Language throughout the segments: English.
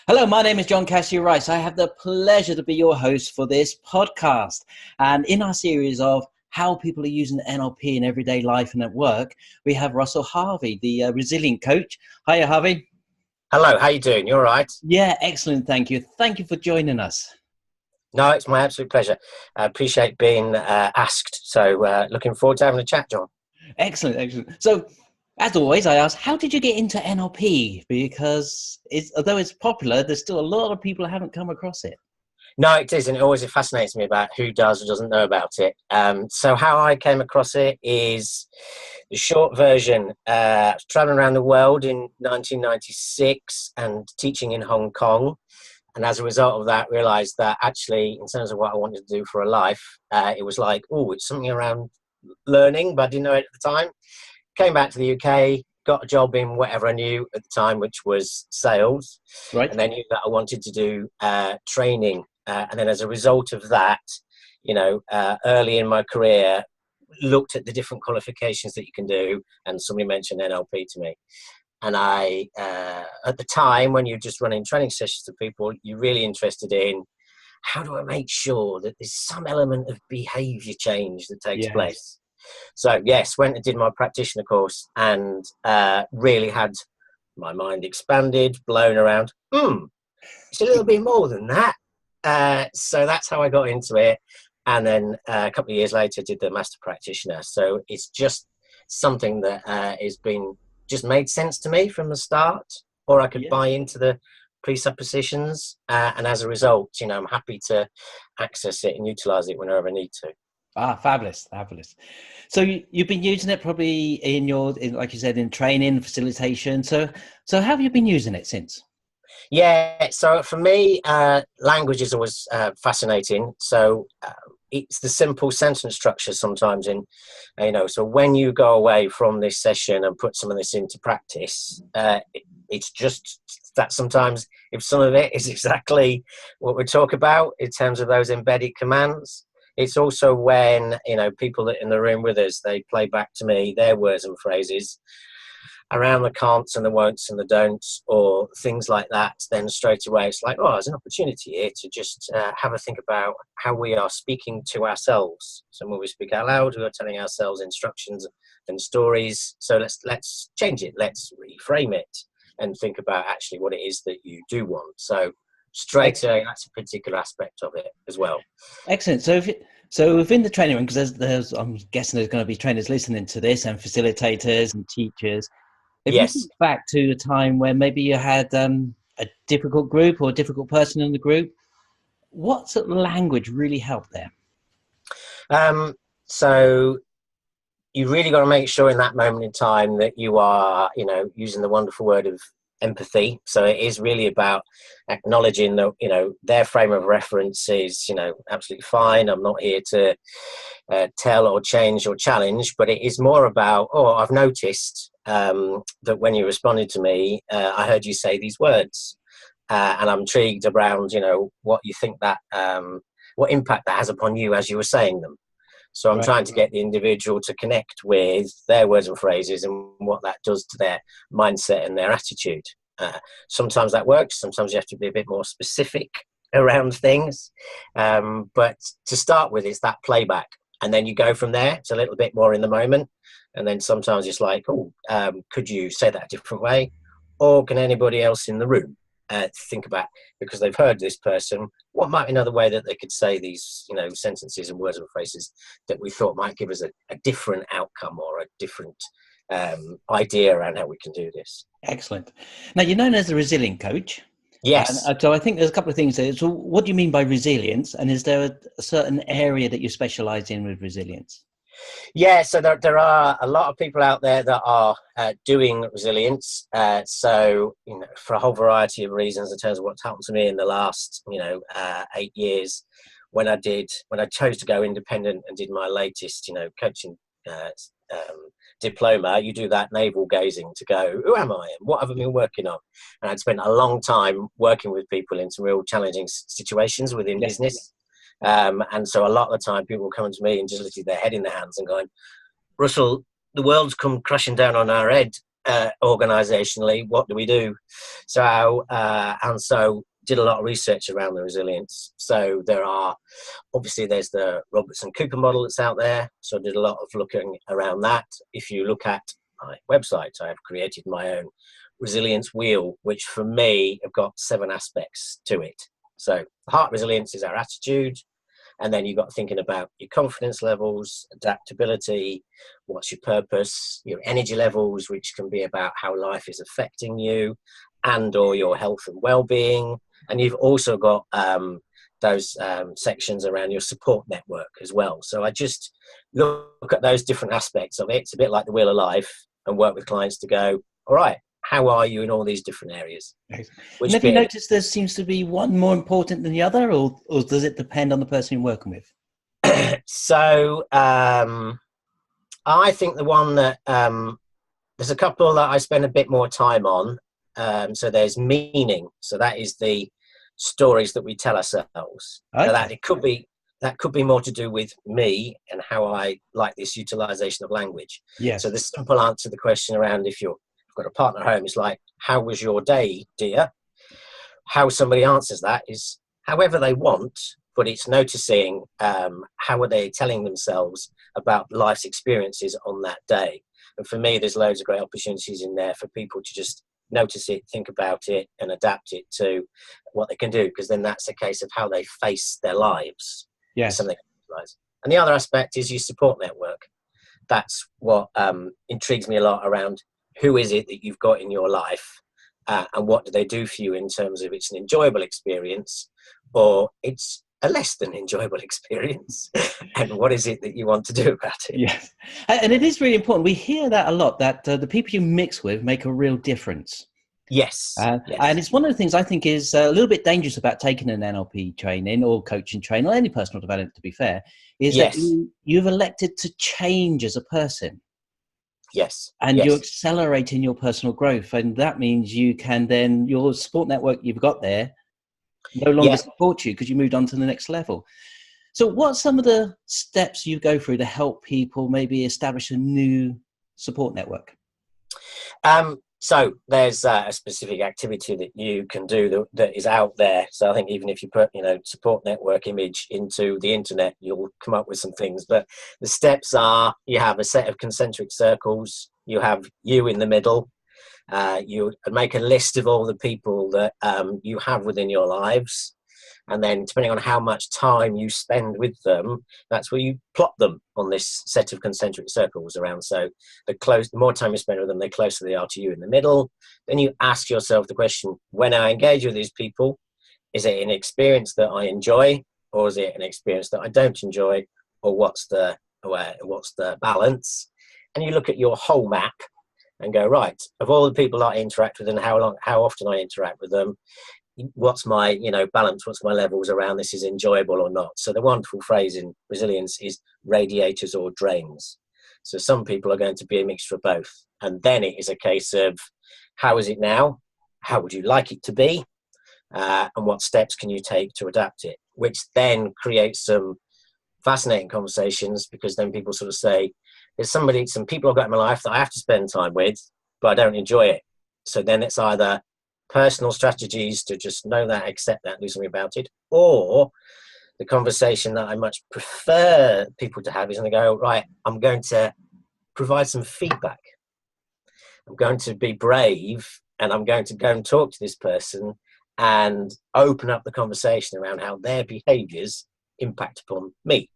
Hello, my name is John Cassidy Rice. I have the pleasure to be your host for this podcast. And in our series of how people are using NLP in everyday life and at work, we have Russell Harvey, the resilient coach. Hiya, Harvey. Hello, how you doing? You all right? Yeah, excellent. Thank you. Thank you for joining us. No, it's my absolute pleasure. I appreciate being asked. So looking forward to having a chat, John. Excellent, excellent. So, as always, I ask, how did you get into NLP? Because although it's popular, there's still a lot of people who haven't come across it. No, it is, and it always fascinates me about who does or doesn't know about it. So how I came across it is the short version. Traveling around the world in 1996 and teaching in Hong Kong. And as a result of that, realised that actually, in terms of what I wanted to do for a life, it was like, oh, it's something around learning, but I didn't know it at the time. Came back to the UK, got a job in whatever I knew at the time, which was sales. Right. And then knew that I wanted to do training. And then as a result of that, early in my career, looked at the different qualifications that you can do. And somebody mentioned NLP to me. And I, at the time, when you're just running training sessions to people, you're really interested in how do I make sure that there's some element of behavior change that takes place. So, yes, went and did my practitioner course and really had my mind expanded, blown around. It's a little bit more than that. So that's how I got into it. And then a couple of years later, did the master practitioner. So it's just something that has been just made sense to me from the start, or I could buy into the presuppositions. And as a result, I'm happy to access it and utilize it whenever I need to. Fabulous, fabulous. So you've been using it probably in like you said, in training, facilitation. So how have you been using it since? Yeah, so for me, language is always fascinating. So it's the simple sentence structure sometimes so when you go away from this session and put some of this into practice, it's just that sometimes if some of it is exactly what we talk about in terms of those embedded commands, it's also when, people that are in the room with us, they play back to me their words and phrases around the can'ts and the won'ts and the don'ts or things like that, then straight away it's like, oh, there's an opportunity here to just have a think about how we are speaking to ourselves. So when we speak out loud, we are telling ourselves instructions and stories. So let's change it. Let's reframe it and think about actually what it is that you do want. So straight away, that's a particular aspect of it as well. Excellent. So within the training room, because there's I'm guessing there's going to be trainers listening to this and facilitators and teachers. If you think back to a time where maybe you had a difficult group or a difficult person in the group, what sort of language really helped there? So you really got to make sure in that moment in time that you are, using the wonderful word of empathy. So it is really about acknowledging that, their frame of reference is, absolutely fine. I'm not here to tell or change or challenge, but it is more about, I've noticed that when you responded to me, I heard you say these words, and I'm intrigued around, what you think that, what impact that has upon you as you were saying them. So I'm trying to get the individual to connect with their words and phrases and what that does to their mindset and their attitude. Sometimes that works. Sometimes you have to be a bit more specific around things. But to start with, it's that playback. And then you go from there. It's a little bit more in the moment. And then sometimes it's like, could you say that a different way? Or can anybody else in the room think about, because they've heard this person, what might be another way that they could say these, sentences and words and phrases that we thought might give us a different outcome or a different idea around how we can do this. Excellent. Now, you're known as a resilient coach. Yes. So I think there's a couple of things there. So what do you mean by resilience? And is there a certain area that you specialize in with resilience? Yeah, so there are a lot of people out there that are doing resilience. So, for a whole variety of reasons in terms of what's happened to me in the last, 8 years, when I chose to go independent and did my latest, coaching diploma, you do that navel gazing to go, who am I and what have I been working on? And I'd spent a long time working with people in some real challenging situations within business. And so a lot of the time people come to me and just literally their head in their hands and going, Russell, the world's come crashing down on our head. organisationally, what do we do? So did a lot of research around the resilience. So there's the Robertson Cooper model that's out there. So I did a lot of looking around that. If you look at my website, I have created my own resilience wheel, which for me have got 7 aspects to it. So heart resilience is our attitude. And then you've got thinking about your confidence levels, adaptability, what's your purpose, your energy levels, which can be about how life is affecting you and or your health and well-being. And you've also got those sections around your support network as well. So I just look at those different aspects of it. It's a bit like the wheel of life, and work with clients to go, all right, how are you in all these different areas? And have you noticed there seems to be one more important than the other, or does it depend on the person you're working with? So I think the one that there's a couple that I spend a bit more time on. So there's meaning. So that is the stories that we tell ourselves. Okay. Now that could be more to do with me and how I like this utilization of language. Yes. So the simple answer to the question around if you've got a partner at home is like, how was your day, dear? How somebody answers that is however they want, but it's noticing how are they telling themselves about life's experiences on that day. And for me, there's loads of great opportunities in there for people to just notice it, think about it, and adapt it to what they can do, because then that's a case of how they face their lives. Yes. Something. And the other aspect is your support network. That's what intrigues me a lot around who is it that you've got in your life, and what do they do for you in terms of it's an enjoyable experience or it's a less than enjoyable experience, and what is it that you want to do about it? Yes, and it is really important. We hear that a lot, that the people you mix with make a real difference. Yes. And it's one of the things I think is a little bit dangerous about taking an NLP training or coaching training or any personal development, to be fair, is that you've elected to change as a person. Yes. And you're accelerating your personal growth. And that means you can then, your support network you've got there no longer support you because you moved on to the next level. So what's some of the steps you go through to help people maybe establish a new support network? So there's a specific activity that you can do that is out there. So I think even if you put, support network image into the internet, you'll come up with some things. But the steps are, you have a set of concentric circles. You have you in the middle. You make a list of all the people that you have within your lives. And then depending on how much time you spend with them, that's where you plot them on this set of concentric circles around. So the more time you spend with them, the closer they are to you in the middle. Then you ask yourself the question, when I engage with these people, is it an experience that I enjoy, or is it an experience that I don't enjoy, or what's the balance? And you look at your whole map and go, right, of all the people I interact with and how often I interact with them, what's my balance, what's my levels around this is enjoyable or not. So the wonderful phrase in resilience is radiators or drains. So some people are going to be a mixture of both, and then it is a case of how is it now, how would you like it to be, and what steps can you take to adapt it, which then creates some fascinating conversations, because then people sort of say, there's some people I've got in my life that I have to spend time with, but I don't enjoy it. So then it's either personal strategies to just know that, accept that, do something about it, or the conversation that I much prefer people to have is when they go, right, I'm going to provide some feedback. I'm going to be brave, and I'm going to go and talk to this person and open up the conversation around how their behaviours impact upon me.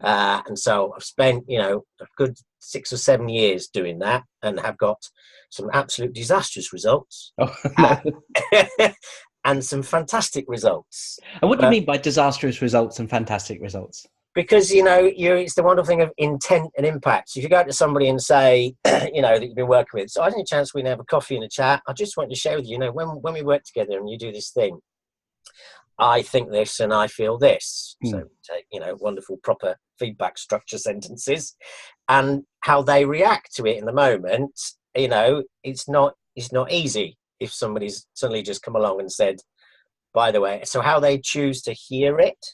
And so I've spent, a good 6 or 7 years doing that, and have got some absolute disastrous results. Oh, no. And some fantastic results. And what do you mean by disastrous results and fantastic results? Because, it's the wonderful thing of intent and impact. So if you go to somebody and say, that you've been working with, so I had a chance we can have a coffee and a chat. I just want to share with you, when we work together and you do this thing, I think this and I feel this. So take, wonderful proper feedback structure sentences, and how they react to it in the moment. It's not easy if somebody's suddenly just come along and said, by the way. So how they choose to hear it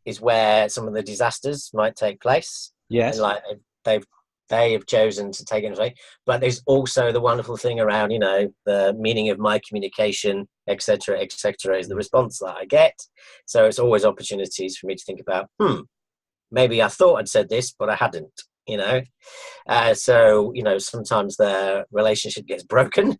is where some of the disasters might take place. Yes. And they've they have chosen to take it away. But there's also the wonderful thing around, you know, the meaning of my communication, etc., etc., is the response that I get. So it's always opportunities for me to think about, maybe I thought I'd said this, but I hadn't, you know. So, you know, sometimes the relationship gets broken,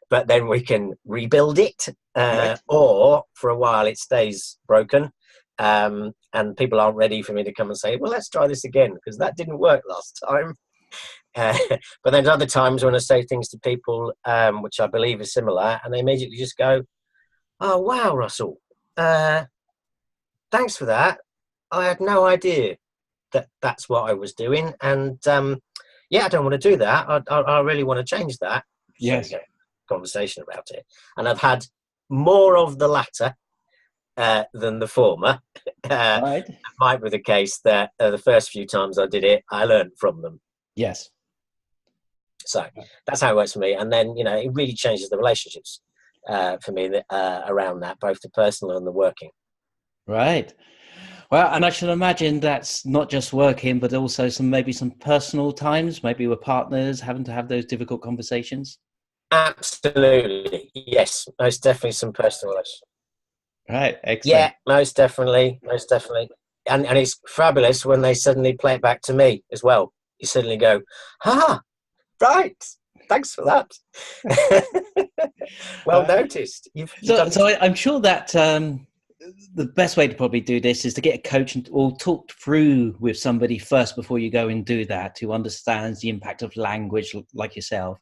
but then we can rebuild it, Right. or for a while it stays broken. And people aren't ready for me to come and say, well, let's try this again, because that didn't work last time. But there's other times when I say things to people, which I believe is similar, and they immediately just go, oh, wow, Russell, thanks for that. I had no idea that that's what I was doing. And yeah, I don't want to do that. I really want to change that. So Yes. we get a conversation about it. And I've had more of the latter than the former. Right. It might be the case that the first few times I did it, I learned from them. Yes. So that's how it works for me. And then, you know, it really changes the relationships for me around that, both the personal and the working. Right. Well, and I should imagine that's not just working, but also maybe some personal times, maybe with partners, having to have those difficult conversations. Absolutely. Yes, most definitely some personal relationships. Right. Excellent. Yeah, most definitely. Most definitely. And it's fabulous when they suddenly play it back to me as well. You suddenly go, right. Thanks for that. Well noticed. You've done. So I'm sure that the best way to probably do this is to get a coach or talk through with somebody first before you go and do that, who understands the impact of language like yourself.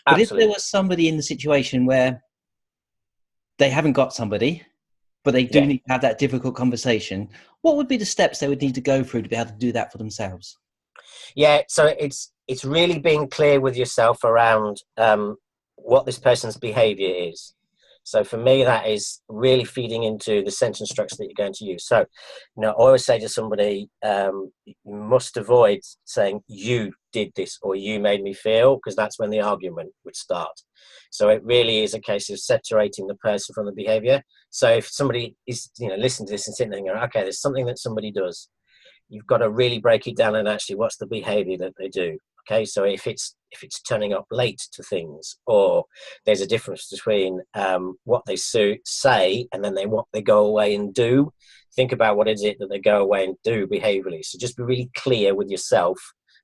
But Absolutely. if there was somebody in the situation where they haven't got somebody, but they do Yeah. need to have that difficult conversation, what would be the steps they would need to go through to be able to do that for themselves? Yeah. So it's really being clear with yourself around what this person's behavior is. So for me, that is really feeding into the sentence structure that you're going to use. So, you know, I always say to somebody, you must avoid saying you did this or you made me feel, because that's when the argument would start. So it really is a case of separating the person from the behavior. So if somebody is, you know, listening to this and sitting there and going, okay, there's something that somebody does, you've got to really break it down and actually what's the behavior that they do. Okay, so if it's turning up late to things, or there's a difference between what they say and then what they go away and do, think about what is it that they go away and do behaviorally. So just be really clear with yourself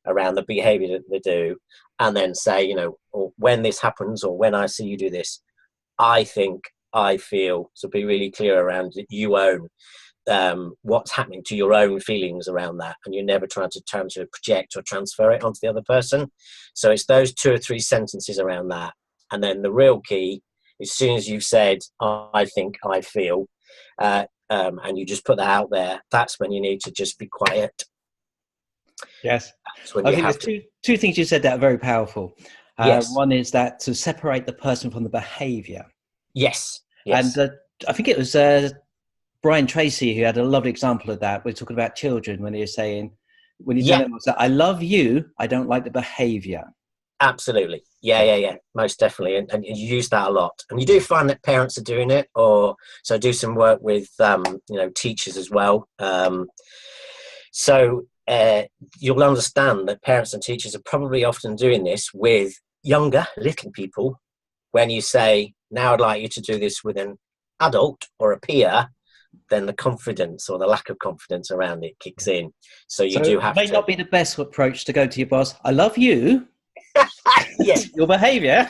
around the behavior that they do, and then say, you know, or when this happens or when I see you do this, I think, I feel. So be really clear around it. You own what's happening to your own feelings around that, and you're never trying to project or transfer it onto the other person. So it's those 2 or 3 sentences around that, and then the real key, as soon as you've said I think, I feel, and you just put that out there, that's when you need to just be quiet. Yes, That's when I you think have there's two things you said that are very powerful. Yes. One is that to separate the person from the behavior, Yes. and Yes. I think it was Brian Tracy who had a lovely example of that. We're talking about children when he was saying, when you tell Yeah. them, I love you, I don't like the behavior. Absolutely. Yeah. Most definitely. And you use that a lot. And you do find that parents are doing it, or so I do some work with, you know, teachers as well. So you'll understand that parents and teachers are probably often doing this with younger, little people. When you say, now I'd like you to do this with an adult or a peer, then the confidence or the lack of confidence around it kicks in. So you So do it have may to. not be the best approach to go to your boss. I love you. Yeah. Your behavior.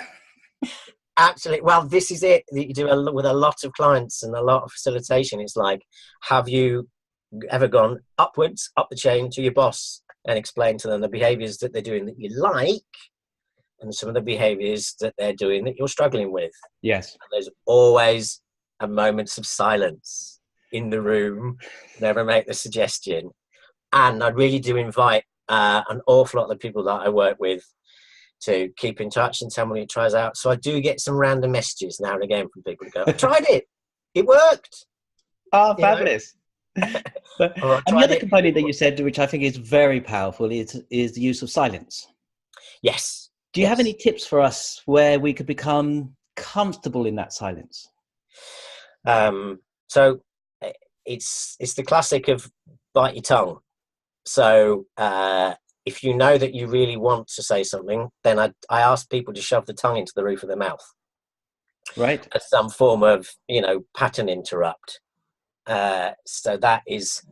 Absolutely. Well, this is it. You do with a lot of clients and a lot of facilitation. It's like, have you ever gone upwards, up the chain to your boss and explained to them the behaviors that they're doing that you like, and some of the behaviors that they're doing that you're struggling with? Yes. And there's always a moments of silence in the room. Never make the suggestion. And I really do invite an awful lot of the people that I work with to keep in touch and tell me when it tries out. So I do get some random messages now and again from people to go, I tried it. It worked. Oh, fabulous. And the other It. component that you said, which I think is very powerful, is the use of silence. Yes. Do you have any tips for us where we could become comfortable in that silence? So it's the classic of bite your tongue. So if you know that you really want to say something, then I ask people to shove the tongue into the roof of their mouth. Right. As some form of, pattern interrupt. So that is,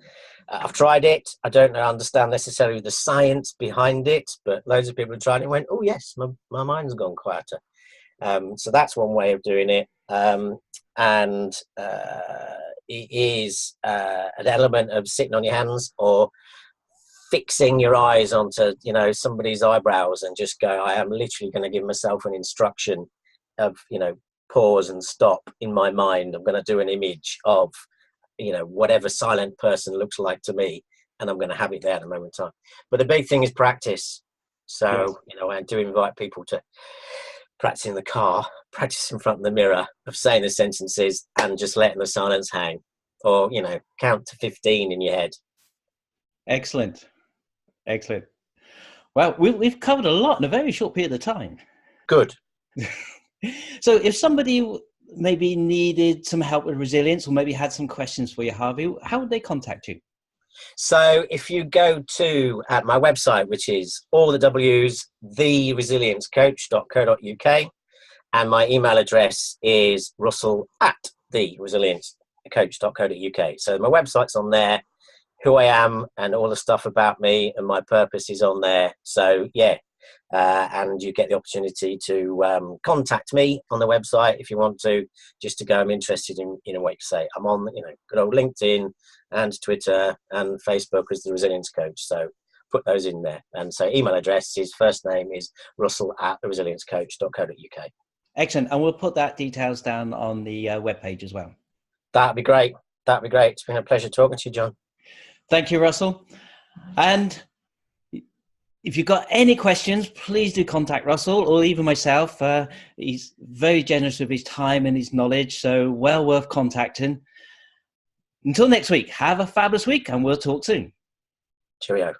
I've tried it. I don't understand necessarily the science behind it, but loads of people have tried it and went, oh yes, my mind's gone quieter. So that's one way of doing it. And it is an element of sitting on your hands or fixing your eyes onto, somebody's eyebrows and just go, I am literally going to give myself an instruction of, pause and stop in my mind. I'm going to do an image of, whatever silent person looks like to me, and I'm going to have it there at the moment in time. But the big thing is practice. So, yes. I do invite people to practice in the car, practice in front of the mirror of saying the sentences and just letting the silence hang, or, count to 15 in your head. Excellent. Well, we've covered a lot in a very short period of time. Good. So if somebody maybe needed some help with resilience or maybe had some questions for you, Harvey, how would they contact you? So if you go to my website, which is all the W's, theresiliencecoach.co.uk, and my email address is russell@theresiliencecoach.co.uk. So my website's on there, who I am and all the stuff about me and my purpose is on there. So and you get the opportunity to contact me on the website if you want to, just to go, I'm interested in what you say. I'm on, good old LinkedIn and Twitter and Facebook as the Resilience Coach. So put those in there. And so email address is, first name is russell@theresiliencecoach.co.uk. Excellent. And we'll put that details down on the webpage as well. That'd be great. It's been a pleasure talking to you, John. Thank you, Russell. And if you've got any questions, please do contact Russell or even myself. He's very generous with his time and his knowledge, so well worth contacting. Until next week, have a fabulous week and we'll talk soon. Cheerio.